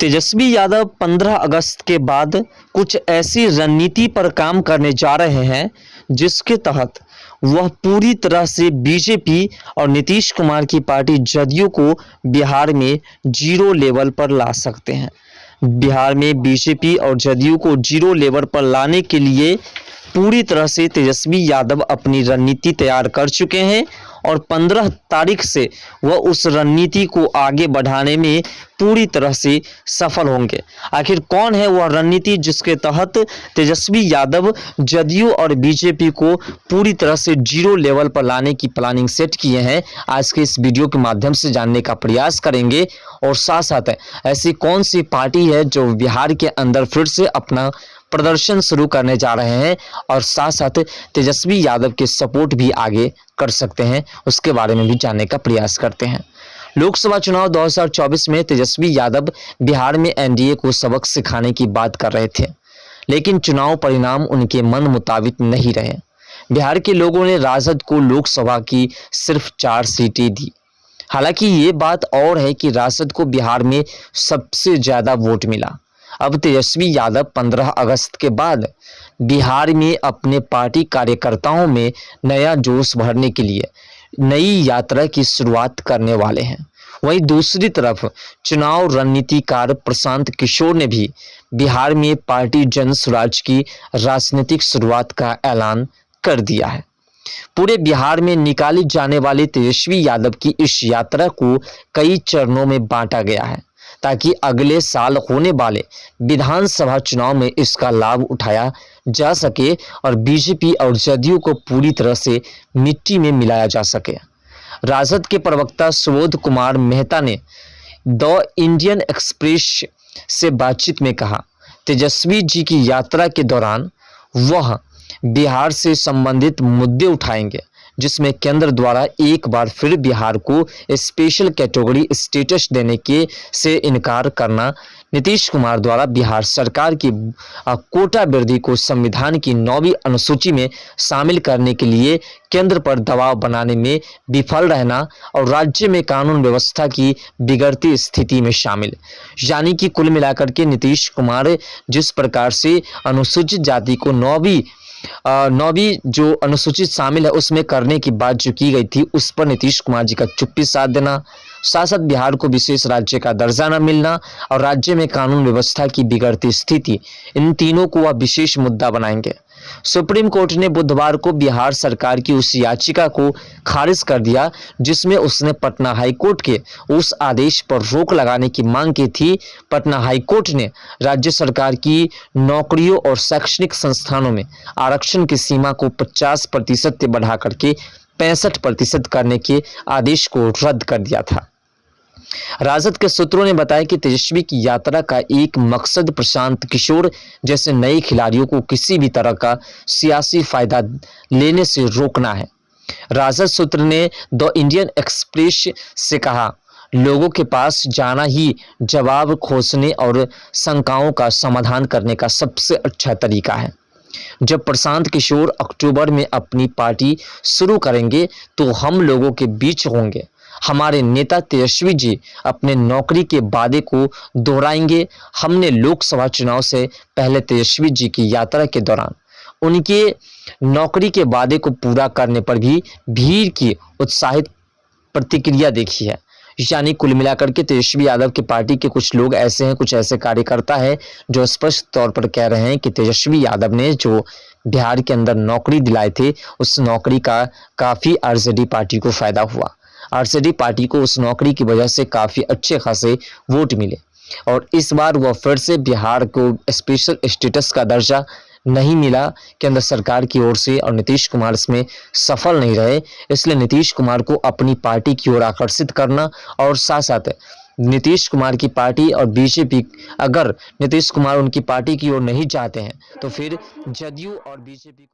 तेजस्वी यादव 15 अगस्त के बाद कुछ ऐसी रणनीति पर काम करने जा रहे हैं जिसके तहत वह पूरी तरह से बीजेपी और नीतीश कुमार की पार्टी जदयू को बिहार में जीरो लेवल पर ला सकते हैं। बिहार में बीजेपी और जदयू को जीरो लेवल पर लाने के लिए पूरी तरह से तेजस्वी यादव अपनी रणनीति तैयार कर चुके हैं और 15 तारीख से वह उस रणनीति को आगे बढ़ाने में पूरी तरह से सफल होंगे। आखिर कौन है वह रणनीति जिसके तहत तेजस्वी यादव जदयू और बीजेपी को पूरी तरह से जीरो लेवल पर लाने की प्लानिंग सेट किए हैं, आज के इस वीडियो के माध्यम से जानने का प्रयास करेंगे। और साथ साथ ऐसी कौन सी पार्टी है जो बिहार के अंदर फिर से अपना प्रदर्शन शुरू करने जा रहे हैं और साथ साथ तेजस्वी यादव के सपोर्ट भी आगे कर सकते हैं, उसके बारे में भी जानने का प्रयास करते हैं। लोकसभा चुनाव 2024 में तेजस्वी यादव बिहार में एनडीए को सबक सिखाने की बात कर रहे थे, लेकिन चुनाव परिणाम उनके मन मुताबिक नहीं रहे। बिहार के लोगों ने राजद को लोकसभा की सिर्फ 4 सीटें दी। हालांकि ये बात और है कि राजद को बिहार में सबसे ज्यादा वोट मिला। अब तेजस्वी यादव 15 अगस्त के बाद बिहार में अपने पार्टी कार्यकर्ताओं में नया जोश भरने के लिए नई यात्रा की शुरुआत करने वाले हैं। वहीं दूसरी तरफ चुनाव रणनीतिकार प्रशांत किशोर ने भी बिहार में पार्टी जन स्वराज की राजनीतिक शुरुआत का ऐलान कर दिया है। पूरे बिहार में निकाली जाने वाली तेजस्वी यादव की इस यात्रा को कई चरणों में बांटा गया है ताकि अगले साल होने वाले विधानसभा चुनाव में इसका लाभ उठाया जा सके और बीजेपी और जदयू को पूरी तरह से मिट्टी में मिलाया जा सके। राजद के प्रवक्ता सुबोध कुमार मेहता ने द इंडियन एक्सप्रेस से बातचीत में कहा, तेजस्वी जी की यात्रा के दौरान वह बिहार से संबंधित मुद्दे उठाएंगे, जिसमें केंद्र द्वारा एक बार फिर बिहार को स्पेशल कैटेगरी स्टेटस देने के से इनकार करना, नीतीश कुमार द्वारा बिहार सरकार की कोटा वृद्धि को संविधान की 9वीं अनुसूची में शामिल करने के लिए केंद्र पर दबाव बनाने में विफल रहना और राज्य में कानून व्यवस्था की बिगड़ती स्थिति में शामिल। यानी कि कुल मिलाकर के नीतीश कुमार जिस प्रकार से अनुसूचित जाति को 9वीं जो अनुसूचित शामिल है उसमें करने की बात जो की गई थी, उस पर नीतीश कुमार जी का चुप्पी साध देना, साथ साथ बिहार को विशेष राज्य का दर्जा न मिलना और राज्य में कानून व्यवस्था की बिगड़ती स्थिति, इन तीनों को वह विशेष मुद्दा बनाएंगे। सुप्रीम कोर्ट ने बुधवार को बिहार सरकार की उस याचिका को खारिज कर दिया जिसमें उसने पटना हाई कोर्ट के उस आदेश पर रोक लगाने की मांग की थी। पटना हाई कोर्ट ने राज्य सरकार की नौकरियों और शैक्षणिक संस्थानों में आरक्षण की सीमा को 50% से बढ़ा करके 65% करने के आदेश को रद्द कर दिया था। राजद के सूत्रों ने बताया कि तेजस्वी की यात्रा का एक मकसद प्रशांत किशोर जैसे नए खिलाड़ियों को किसी भी तरह का सियासी फायदा लेने से रोकना है। राजद सूत्र ने द इंडियन एक्सप्रेस से कहा, लोगों के पास जाना ही जवाब खोजने और शंकाओं का समाधान करने का सबसे अच्छा तरीका है। जब प्रशांत किशोर अक्टूबर में अपनी पार्टी शुरू करेंगे तो हम लोगों के बीच होंगे। हमारे नेता तेजस्वी जी अपने नौकरी के वादे को दोहराएंगे। हमने लोकसभा चुनाव से पहले तेजस्वी जी की यात्रा के दौरान उनके नौकरी के वादे को पूरा करने पर भी भीड़ की उत्साहित प्रतिक्रिया देखी है। यानी कुल मिलाकर के तेजस्वी यादव की पार्टी के कुछ लोग ऐसे हैं, कुछ ऐसे कार्यकर्ता हैं जो स्पष्ट तौर पर कह रहे हैं कि तेजस्वी यादव ने जो बिहार के अंदर नौकरी दिलाए थे उस नौकरी का काफ़ी आरजेडी पार्टी को फायदा हुआ। आरजेडी पार्टी को उस नौकरी की वजह से काफ़ी अच्छे खासे वोट मिले और इस बार वह फिर से बिहार को स्पेशल स्टेटस का दर्जा नहीं मिला केंद्र सरकार की ओर से और नीतीश कुमार इसमें सफल नहीं रहे। इसलिए नीतीश कुमार को अपनी पार्टी की ओर आकर्षित करना और साथ साथ नीतीश कुमार की पार्टी और बीजेपी, अगर नीतीश कुमार उनकी पार्टी की ओर नहीं चाहते हैं तो फिर जदयू और बीजेपी